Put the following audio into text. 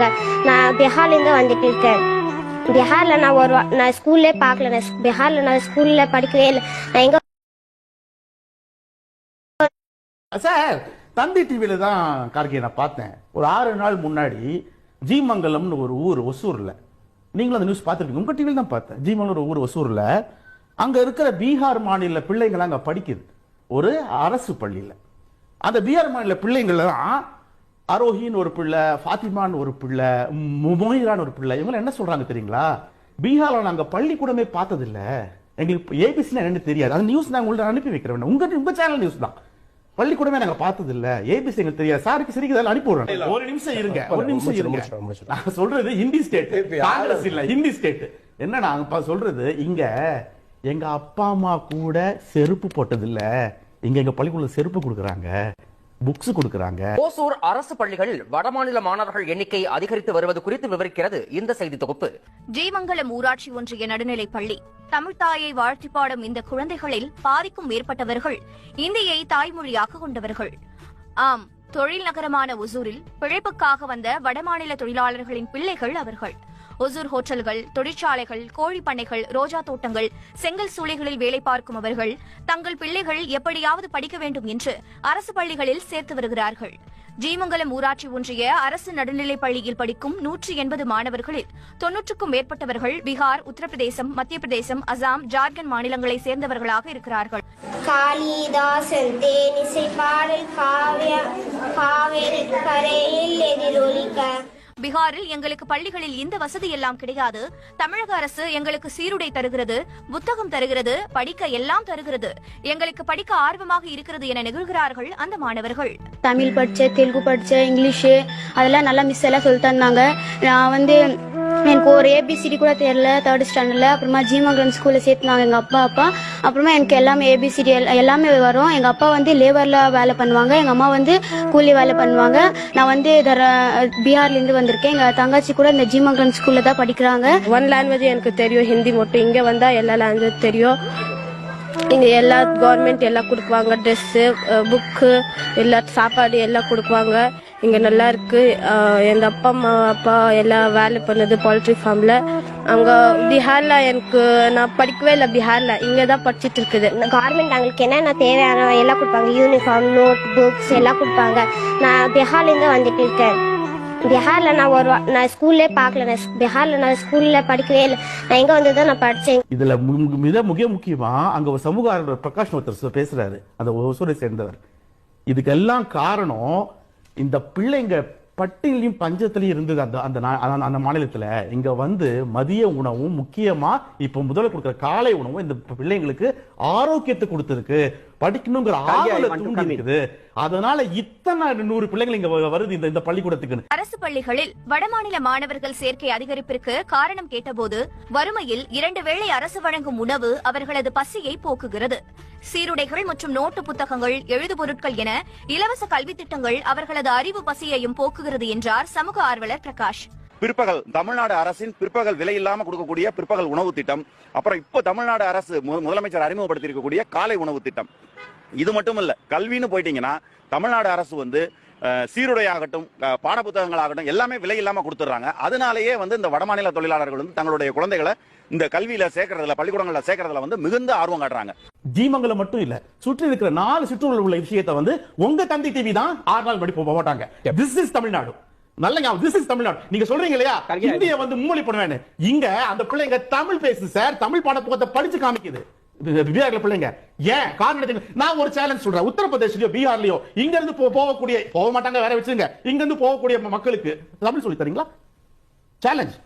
கொடுப்பாங்க. நான் பீகார்லேருந்து வந்துட்டு இருக்கேன். பீகாரில் நான் ஸ்கூல்லே பார்க்கல. பீகாரில் நான் ஸ்கூலில் படிக்கவே இல்லை. நான் எங்கே சார் தந்தி டிவியில தான் கார்கே நான் பார்த்தேன். ஒரு 6 நாள் முன்னாடி ஜீமங்கலம்னு ஒரு ஊர் ஒசூர்ல, நீங்களும் அந்த நியூஸ் பார்த்துருப்பீங்க, உங்க டிவியில் தான் பார்த்தேன். ஜீமங்கலம் ஒரு ஊர் ஒசூர்ல, அங்க இருக்கிற பீகார் மாநில பிள்ளைங்கள் அங்க படிக்குது ஒரு அரசு பள்ளியில. அந்த பீகார் மாநில பிள்ளைங்கள் தான் அரோஹின்னு ஒரு பிள்ளை, ஃபாத்திமான்னு ஒரு பிள்ளை, மொஹிரான்னு ஒரு பிள்ளை. இவங்க என்ன சொல்றாங்க தெரியுங்களா? பீகார்ல நாங்க பள்ளிக்கூடமே பார்த்தது இல்ல, எங்களுக்கு ஏபிசி என்னன்னு தெரியாது. அந்த நியூஸ் நான் உங்கள்ட்ட அனுப்பி வைக்கிறேன். உங்க சேனல் நியூஸ் தான். பள்ளிக்கூடமே நாங்க பார்த்தது இல்ல, ஏபிசி எங்களுக்கு தெரியாது. சாருக்கு சரிக்கு அனுப்பி விடுறேன். ஒரு நிமிஷம் இருங்க, ஒரு நிமிஷம் இருங்க. நான் சொல்றது ஹிந்தி ஸ்டேட், காங்கிரஸ் இல்ல, ஹிந்தி ஸ்டேட். என்ன நான் சொல்றது, இங்க எங்க அப்பா அம்மா கூட செருப்பு போட்டது இல்ல, இங்க எங்க பள்ளிக்கூடத்துல செருப்பு கொடுக்கறாங்க, புக்ஸ் கொடுக்கறாங்க. ஓசூர் அரசு பள்ளிகளில் வடமாநில மாணவர்கள் எண்ணிக்கை அதிகரித்து வருவது குறித்து விவரிக்கிறது இந்த செய்தி தொகுப்பு. ஜீமங்கலம் ஊராட்சி ஒன்றிய நடுநிலைப் பள்ளி. தமிழ்த்தாயை வாழ்த்தி பாடும் இந்த குழந்தைகளில் பாதிக்கும் மேற்பட்டவர்கள் இந்தியை தாய்மொழியாக கொண்டவர்கள். ஆம், தொழில் நகரமான ஒசூரில் பிழைப்புக்காக வந்த வடமாநில தொழிலாளர்களின் பிள்ளைகள் அவர்கள். ஒசூர் ஹோட்டல்கள், தொழிற்சாலைகள், கோழி பண்ணைகள், ரோஜா தோட்டங்கள், செங்கல் சூளைகளில் வேலை பார்க்கும் அவர்கள் தங்கள் பிள்ளைகள் எப்படியாவது படிக்க வேண்டும் என்று அரசு பள்ளிகளில் சேர்த்து வருகிறார்கள். ஜீமங்கலம் ஊராட்சி ஒன்றிய அரசு நடுநிலைப் பள்ளியில் படிக்கும் 180 மாணவர்களில் 90க்கும் மேற்பட்டவர்கள் பீகார், உத்தரப்பிரதேசம், மத்திய பிரதேசம், அசாம், ஜார்க்கண்ட் மாநிலங்களை சேர்ந்தவர்களாக இருக்கிறார்கள். காளிதாசன் தேனிசை பாடல் காவேரி கரையில் எதிரொலிக்க. பீகாரில் எங்களுக்கு பள்ளிகளில் இந்த வசதி எல்லாம் கிடையாது. தமிழக அரசு எங்களுக்கு சீருடை தருகிறது, புத்தகம் தருகிறது, படிக்க எல்லாம் தருகிறது. எங்களுக்கு படிக்க ஆர்வமாக இருக்கிறது என நிகழ்கிறார்கள் அந்த மாணவர்கள். தமிழ் படிச்சேன், தெலுங்கு படிச்சேன், இங்கிலீஷு அதெல்லாம் நல்லா மிஸ் எல்லாம் சொல்லி தந்தாங்க. நான் எனக்கு ஒரு ஏபிசிடி கூட தெரியல 3rd ஸ்டாண்டர்ட்ல. அப்புறமா ஜீமங்கலம் ஸ்கூல்ல சேர்த்துனாங்க எங்க அப்பா. அப்புறமா எனக்கு எல்லாமே ஏபிசிடி எல்லாமே வரும். எங்க அப்பா லேபர்ல வேலை பண்ணுவாங்க, எங்க அம்மா கூலி வேலை பண்ணுவாங்க. நான் பீகார்ல இருந்து வந்திருக்கேன். எங்க தங்கச்சி கூட இந்த ஜீமங்கலம் ஸ்கூல்ல தான் படிக்கிறாங்க. 1 லாங்குவேஜ் எனக்கு தெரியும், ஹிந்தி மட்டும். இங்க வந்தா எல்லா லாங்குவேஜ் தெரியும். இங்க எல்லா கவர்மெண்ட் எல்லாம் கொடுக்குவாங்க, ட்ரெஸ்ஸு, புக்கு, எல்லா சாப்பாடு எல்லாம் கொடுக்குவாங்க. இங்க நல்லா இருக்கு. எங்க அப்பா எல்லாம் வேலை பண்ணது போல்ட்ரி ஃபார்ம்ல. அங்க பீகார்ல நான் படிக்கவே இல்லை. பீகார்ல இங்கதான் படிச்சுட்டு இருக்குது. கவர்மெண்ட் எங்களுக்கு என்னென்ன தேவையான எல்லாம் கொடுப்பாங்க. யூனிஃபார்ம், நோட் புக்ஸ் எல்லாம் கொடுப்பாங்க. நான் பீகார்லேருந்து வந்துட்டு இருக்கேன். பீகாரில் நான் ஸ்கூல்லே பார்க்கல. பீகாரில் நான் ஸ்கூலில் படிக்கவே இல்லை. நான் எங்கே வந்து தான் நான் படித்தேன். இதுல மிக முக்கியமா அங்க ஒரு சமூக ஆர்வலர் பிரகாஷ் ஒருத்தர் பேசுறாரு, அந்த ஒசூரை சேர்ந்தவர். இதுக்கெல்லாம் காரணம் இந்த பிள்ளைங்க பட்டியலையும் பஞ்சத்திலையும் இருந்தது அந்த மாநிலத்துல. இங்க மதிய உணவும் முக்கியமா இப்ப முதல்ல கொடுக்கிற காலை உணவும் இந்த பிள்ளைங்களுக்கு ஆரோக்கியத்தை கொடுத்திருக்கு, படிக்கணுங்கிற ஆர்வத்தை தூண்டி இருக்குது. அதனால இத்தனை 100 பிள்ளைகள் இங்க வருது இந்த பள்ளிக்கூடத்துக்கு. அரசு பள்ளிகளில் வடமாநில மாணவர்கள் சேர்க்கை அதிகரிப்பிற்கு காரணம் கேட்டபோது, வறுமையில் 2 வேளை அரசு வழங்கும் உணவு அவர்களது பசியை போக்குகிறது. சீருடைகள் மற்றும் நோட்டு புத்தகங்கள், எழுது பொருட்கள் என இலவச கல்வி திட்டங்கள் அவர்களது அறிவு பசியையும் போக்குகிறது என்றார் சமூக ஆர்வலர் பிரகாஷ். பிற்பகல் தமிழ்நாடு அரசின் பிற்பகல் விலை இல்லாம கொடுக்கக்கூடிய பிற்பகல் உணவு திட்டம், அப்புறம் இப்போ தமிழ்நாடு அரசு முதலமைச்சர் அறிமுகப்படுத்தி இருக்கக்கூடிய காலை உணவு திட்டம். இது மட்டும் இல்ல, கல்வின்னு போயிட்டீங்கன்னா தமிழ்நாடு அரசு சீருடையாகட்டும், பாட புத்தகங்களாகட்டும் எல்லாமே விலை இல்லாம கொடுத்துறாங்க. அதனாலேயே இந்த வடமாநில தொழிலாளர்கள் தங்களுடைய குழந்தைகளை இந்த கல்வியில சேர்க்கறதுல, பள்ளிக்கூடங்கள்ல சேர்க்கறதுல மிகுந்த ஆர்வம் காட்டுறாங்க. ஜீமங்கலம் மட்டும் இல்ல, சுற்றி இருக்கிற 4 சிற்றூரில் உள்ள விஷயத்தை உங்க தந்தி டிவி தான் 6 நாள் படி போட்டாங்க. This is Tamil Nadu. நல்ல திஸ் இஸ் தமிழ்நாடு. நீங்க சொல்றீங்க இல்லையா, இந்திய மும்மொழி பண்ணுவேன்னு. இங்க அந்த பிள்ளைங்க தமிழ் பேசு சார், தமிழ் பாடப்புத்தகத்தை படிச்சு காமிக்குது பீகார்ல பிள்ளைங்க. ஏன் காரணம்? நான் ஒரு சேலஞ்ச் சொல்றேன். உத்தரப்பிரதேஷ்லயோ பீகார்லயோ இங்க இருந்து போக மாட்டாங்க, வேற வச்சுங்க, இங்க இருந்து போகக்கூடிய மக்களுக்கு தமிழ் சொல்லி தரீங்களா? சேலஞ்ச்.